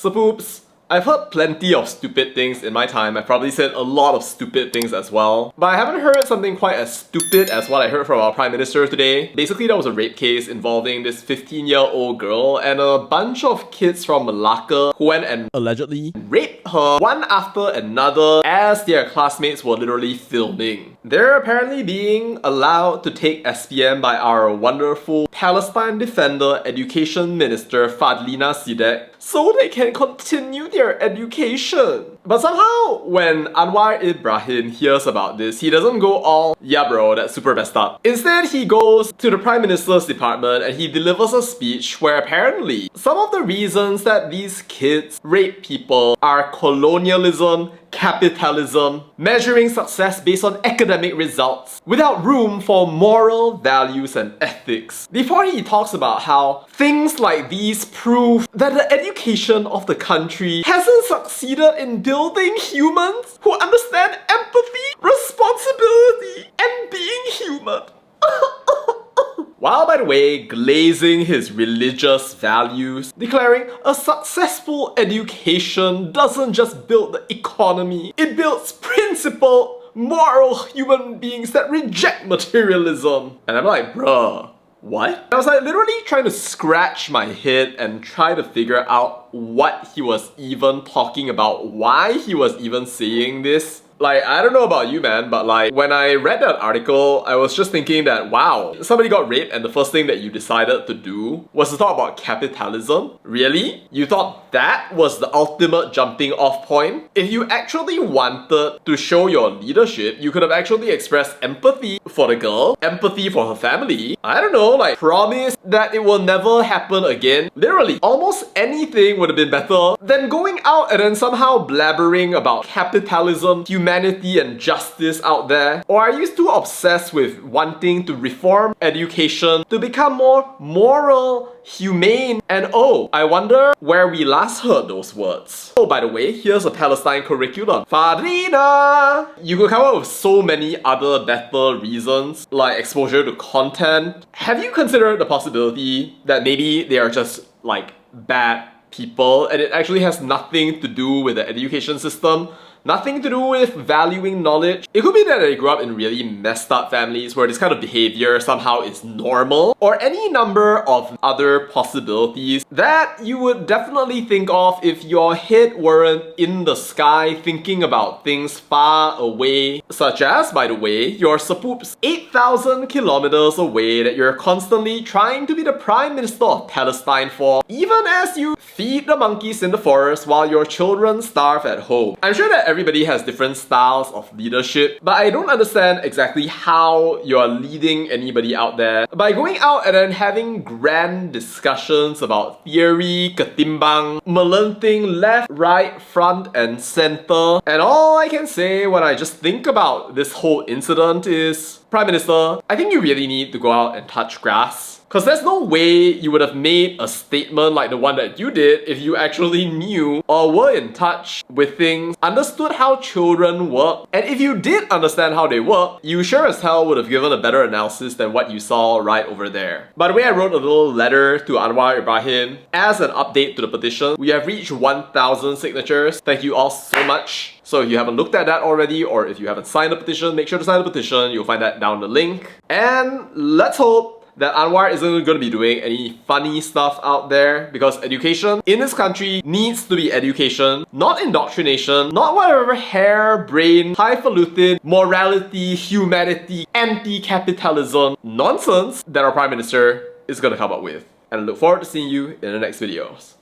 So poops, I've heard plenty of stupid things in my time. I've probably said a lot of stupid things as well. But I haven't heard something quite as stupid as what I heard from our Prime Minister today. Basically, that was a rape case involving this 15-year-old girl and a bunch of kids from Malacca who went and allegedly raped her one after another as their classmates were literally filming. They're apparently being allowed to take SPM by our wonderful Palestine Defender Education Minister Fadlina Sidek so they can continue their education. But somehow, when Anwar Ibrahim hears about this, he doesn't go all, yeah bro, that's super messed up. Instead, he goes to the Prime Minister's department and he delivers a speech where apparently some of the reasons that these kids rape people are colonialism, capitalism, measuring success based on academic results, without room for moral values and ethics. Before he talks about how things like these prove that the education of the country hasn't succeeded in building humans who understand empathy, responsibility, and being human. While, by the way, glazing his religious values, declaring a successful education doesn't just build the economy, it builds principled, moral human beings that reject materialism. And I'm like, bruh, what? I was like literally trying to scratch my head and try to figure out what he was even talking about, why he was even saying this. Like, I don't know about you, man, but like, when I read that article, I was just thinking that, wow, somebody got raped and the first thing that you decided to do was to talk about capitalism? Really? You thought that was the ultimate jumping off point? If you actually wanted to show your leadership, you could have actually expressed empathy for the girl, empathy for her family. I don't know, like, promise that it will never happen again. Literally, almost anything would have been better than going out and then somehow blabbering about capitalism, humanity, and justice out there? Or are you too obsessed with wanting to reform education to become more moral, humane, and oh, I wonder where we last heard those words. Oh, by the way, here's a Palestine curriculum. Fadlina! You could come up with so many other better reasons, like exposure to content. Have you considered the possibility that maybe they are just like bad people and it actually has nothing to do with the education system? Nothing to do with valuing knowledge. It could be that they grew up in really messed up families where this kind of behavior somehow is normal, or any number of other possibilities that you would definitely think of if your head weren't in the sky thinking about things far away, such as, by the way, your sapoops 8,000 kilometers away that you're constantly trying to be the Prime Minister of Palestine for, even as you feed the monkeys in the forest while your children starve at home. I'm sure that everybody has different styles of leadership, but I don't understand exactly how you're leading anybody out there by going out and then having grand discussions about theory, ketimbang, melenting left, right, front, and center. And all I can say when I just think about this whole incident is, Prime Minister, I think you really need to go out and touch grass. Because there's no way you would have made a statement like the one that you did if you actually knew or were in touch with things, understood how children work, and if you did understand how they work, you sure as hell would have given a better analysis than what you saw right over there. By the way, I wrote a little letter to Anwar Ibrahim as an update to the petition. We have reached 1,000 signatures. Thank you all so much. So if you haven't looked at that already, or if you haven't signed the petition, make sure to sign the petition. You'll find that down the link. And let's hope that Anwar isn't going to be doing any funny stuff out there, because education in this country needs to be education, not indoctrination, not whatever hair-brained, highfalutin, morality, humanity, anti-capitalism nonsense that our Prime Minister is going to come up with. And I look forward to seeing you in the next videos.